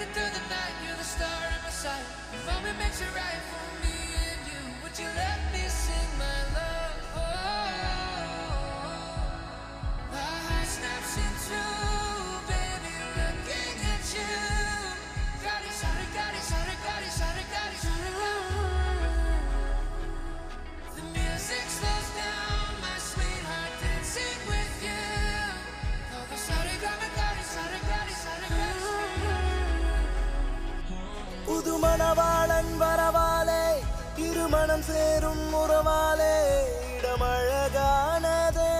dancing through the night. You're the star in my sight. The moment makes it right for me and you. Would you let me sing my love? My heart snaps in two, baby, looking at you. Got it, sorry, got it, sorry, got it, sorry, got it, sorry, got it. The music slows down, my sweetheart, dancing with you. Oh, the sorry, got it, sorry, got it, sorry, got it. புது மணவாளன் வரவாலே இருமணம் சேரும் உறவாலே இடமழகானதே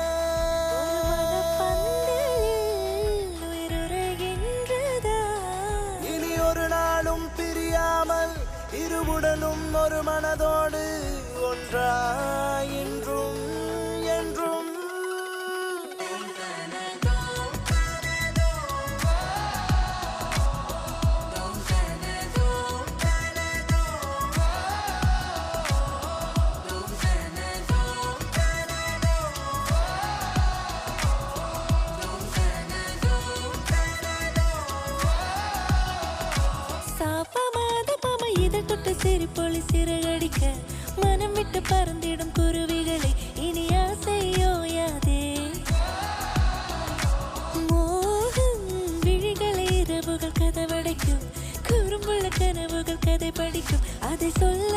இனி ஒரு நாளும் பிரியாமல் இருவுடனும் ஒரு மனதோடு ஒன்றாயின்றும் என்றும் சிரிப்பொலி சிறகடிக்க மனம் விட்டு பறந்திடும் குருவிகளை இனி ஆசையோயாதே மோகம் விழிகளை இரவுகள் கதவடைக்கும் குறும்புள்ள கனவுகள் கதை படிக்கும் அதை சொல்ல